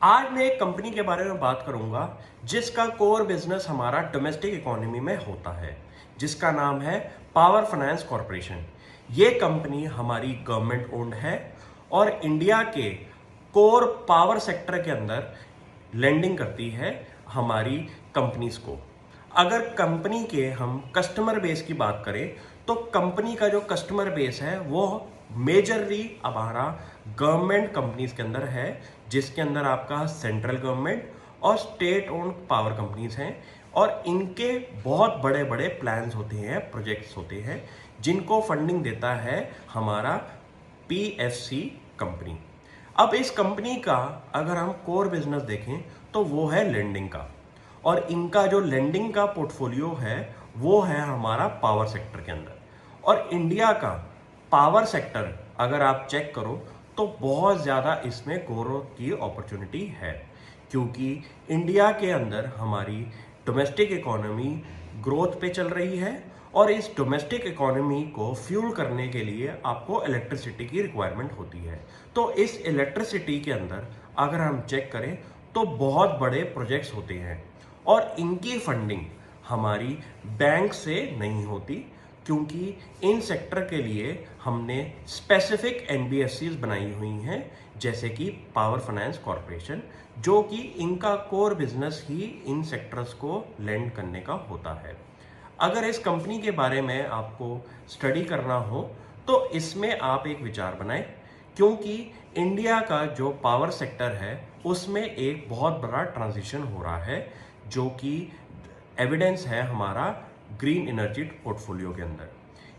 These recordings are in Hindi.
आज मैं एक कंपनी के बारे में बात करूंगा जिसका कोर बिजनेस हमारा डोमेस्टिक इकोनॉमी में होता है, जिसका नाम है पावर फाइनेंस कॉरपोरेशन। ये कंपनी हमारी गवर्नमेंट ओन्ड है और इंडिया के कोर पावर सेक्टर के अंदर लेंडिंग करती है हमारी कंपनीज को। अगर कंपनी के हम कस्टमर बेस की बात करें तो कंपनी का जो कस्टमर बेस है वो मेजरली हमारा गवर्नमेंट कंपनीज के अंदर है, जिसके अंदर आपका सेंट्रल गवर्नमेंट और स्टेट ओन्ड पावर कंपनीज हैं और इनके बहुत बड़े बड़े प्लान्स होते हैं, प्रोजेक्ट्स होते हैं जिनको फंडिंग देता है हमारा पीएफसी कंपनी। अब इस कंपनी का अगर हम कोर बिजनेस देखें तो वो है लेंडिंग का, और इनका जो लेंडिंग का पोर्टफोलियो है वो है हमारा पावर सेक्टर के अंदर। और इंडिया का पावर सेक्टर अगर आप चेक करो तो बहुत ज़्यादा इसमें ग्रोथ की अपॉर्चुनिटी है, क्योंकि इंडिया के अंदर हमारी डोमेस्टिक इकोनॉमी ग्रोथ पे चल रही है और इस डोमेस्टिक इकोनॉमी को फ्यूल करने के लिए आपको इलेक्ट्रिसिटी की रिक्वायरमेंट होती है। तो इस इलेक्ट्रिसिटी के अंदर अगर हम चेक करें तो बहुत बड़े प्रोजेक्ट्स होते हैं और इनकी फंडिंग हमारी बैंक से नहीं होती, क्योंकि इन सेक्टर के लिए हमने स्पेसिफिक एनबीएफसीज बनाई हुई हैं, जैसे कि पावर फाइनेंस कॉरपोरेशन, जो कि इनका कोर बिजनेस ही इन सेक्टर्स को लेंड करने का होता है। अगर इस कंपनी के बारे में आपको स्टडी करना हो तो इसमें आप एक विचार बनाएं, क्योंकि इंडिया का जो पावर सेक्टर है उसमें एक बहुत बड़ा ट्रांजिशन हो रहा है, जो कि एविडेंस है हमारा ग्रीन एनर्जी पोर्टफोलियो के अंदर,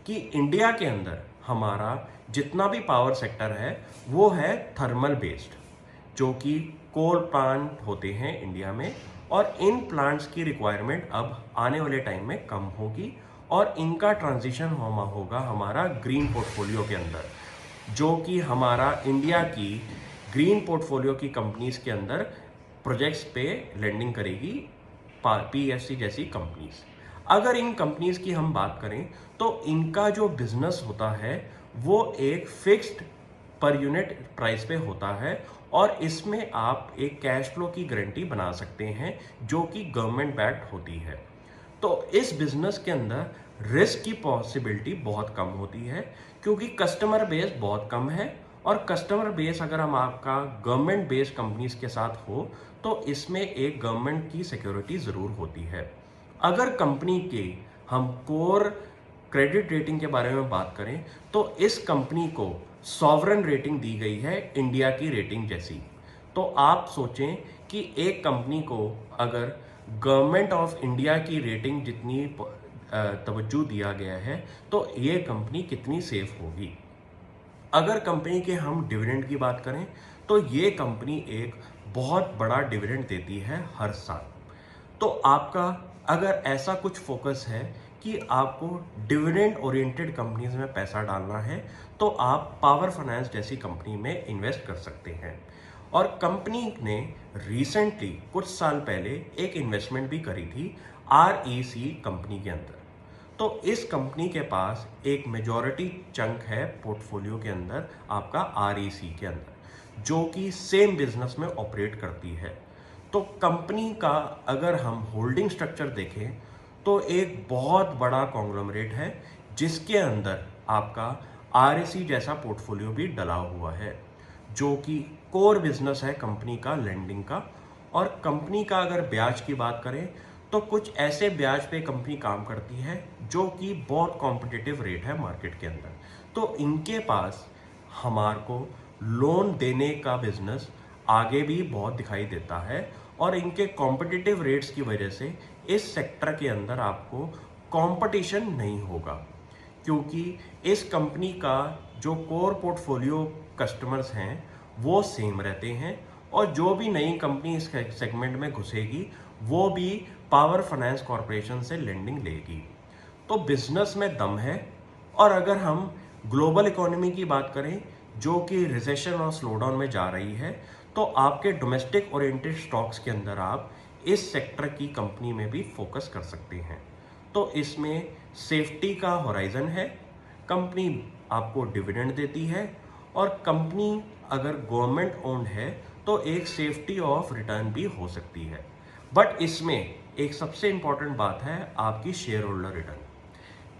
कि इंडिया के अंदर हमारा जितना भी पावर सेक्टर है वो है थर्मल बेस्ड, जो कि कोल प्लांट होते हैं इंडिया में, और इन प्लांट्स की रिक्वायरमेंट अब आने वाले टाइम में कम होगी और इनका ट्रांजिशन होगा हमारा ग्रीन पोर्टफोलियो के अंदर, जो कि हमारा इंडिया की ग्रीन पोर्टफोलियो की कंपनीज के अंदर प्रोजेक्ट्स पे लेंडिंग करेगी पीएफसी जैसी कंपनीज। अगर इन कंपनीज की हम बात करें तो इनका जो बिजनेस होता है वो एक फिक्स्ड पर यूनिट प्राइस पे होता है और इसमें आप एक कैश फ्लो की गारंटी बना सकते हैं जो कि गवर्नमेंट बैक्ड होती है। तो इस बिजनेस के अंदर रिस्क की पॉसिबिलिटी बहुत कम होती है, क्योंकि कस्टमर बेस बहुत कम है, और कस्टमर बेस अगर हम आपका गवर्नमेंट बेस्ड कंपनीज के साथ हो तो इसमें एक गवर्नमेंट की सिक्योरिटी ज़रूर होती है। अगर कंपनी के हम कोर क्रेडिट रेटिंग के बारे में बात करें तो इस कंपनी को सॉवरन रेटिंग दी गई है इंडिया की रेटिंग जैसी। तो आप सोचें कि एक कंपनी को अगर गवर्नमेंट ऑफ इंडिया की रेटिंग जितनी तवज्जो दिया गया है तो ये कंपनी कितनी सेफ होगी। अगर कंपनी के हम डिविडेंड की बात करें तो ये कंपनी एक बहुत बड़ा डिविडेंड देती है हर साल। तो आपका अगर ऐसा कुछ फोकस है कि आपको डिविडेंड ओरिएंटेड कंपनीज में पैसा डालना है तो आप पावर फाइनेंस जैसी कंपनी में इन्वेस्ट कर सकते हैं। और कंपनी ने रिसेंटली कुछ साल पहले एक इन्वेस्टमेंट भी करी थी आरईसी कंपनी के अंदर। तो इस कंपनी के पास एक मेजॉरिटी चंक है पोर्टफोलियो के अंदर आपका आरईसी के अंदर, जो कि सेम बिजनेस में ऑपरेट करती है। तो कंपनी का अगर हम होल्डिंग स्ट्रक्चर देखें तो एक बहुत बड़ा कॉन्ग्लोमरेट है जिसके अंदर आपका आरईसी जैसा पोर्टफोलियो भी डला हुआ है, जो कि कोर बिजनेस है कंपनी का लेंडिंग का। और कंपनी का अगर ब्याज की बात करें तो कुछ ऐसे ब्याज पे कंपनी काम करती है जो कि बहुत कॉम्पिटिटिव रेट है मार्केट के अंदर। तो इनके पास हमारे को लोन देने का बिजनेस आगे भी बहुत दिखाई देता है, और इनके कॉम्पिटिटिव रेट्स की वजह से इस सेक्टर के अंदर आपको कंपटीशन नहीं होगा, क्योंकि इस कंपनी का जो कोर पोर्टफोलियो कस्टमर्स हैं वो सेम रहते हैं, और जो भी नई कंपनी इस सेगमेंट में घुसेगी वो भी पावर फाइनेंस कॉरपोरेशन से लेंडिंग लेगी। तो बिजनेस में दम है। और अगर हम ग्लोबल इकोनॉमी की बात करें जो कि रिसेशन और स्लोडाउन में जा रही है, तो आपके डोमेस्टिक ओरिएंटेड स्टॉक्स के अंदर आप इस सेक्टर की कंपनी में भी फोकस कर सकते हैं। तो इसमें सेफ्टी का होराइजन है, कंपनी आपको डिविडेंड देती है, और कंपनी अगर गवर्नमेंट ओन्ड है तो एक सेफ्टी ऑफ रिटर्न भी हो सकती है। बट इसमें एक सबसे इंपॉर्टेंट बात है आपकी शेयर होल्डर रिटर्न।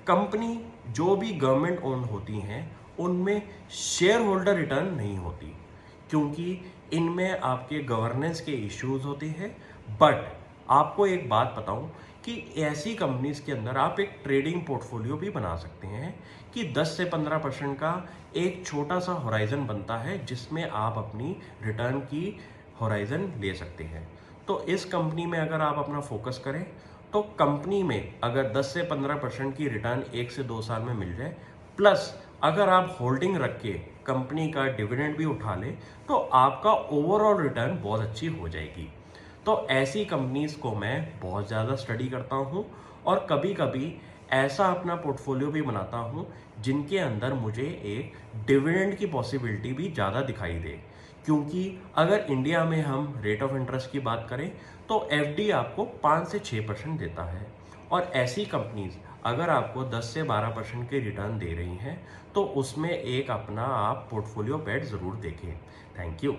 कंपनी जो भी गवर्नमेंट ओन होती हैं उनमें शेयर होल्डर रिटर्न नहीं होती, क्योंकि इनमें आपके गवर्नेंस के इश्यूज होते हैं। बट आपको एक बात बताऊं कि ऐसी कंपनीज के अंदर आप एक ट्रेडिंग पोर्टफोलियो भी बना सकते हैं कि 10 से 15% का एक छोटा सा होराइजन बनता है जिसमें आप अपनी रिटर्न की होराइजन ले सकते हैं। तो इस कंपनी में अगर आप अपना फोकस करें तो कंपनी में अगर 10 से 15% की रिटर्न 1 से 2 साल में मिल जाए, प्लस अगर आप होल्डिंग रख के कंपनी का डिविडेंड भी उठा ले, तो आपका ओवरऑल रिटर्न बहुत अच्छी हो जाएगी। तो ऐसी कंपनीज को मैं बहुत ज़्यादा स्टडी करता हूँ और कभी कभी ऐसा अपना पोर्टफोलियो भी बनाता हूँ जिनके अंदर मुझे एक डिविडेंड की पॉसिबिलिटी भी ज़्यादा दिखाई दे। क्योंकि अगर इंडिया में हम रेट ऑफ इंटरेस्ट की बात करें तो एफडी आपको 5 से 6% देता है, और ऐसी कंपनीज अगर आपको 10 से 12% के रिटर्न दे रही हैं तो उसमें एक अपना आप पोर्टफोलियो बेट ज़रूर देखें। Thank you.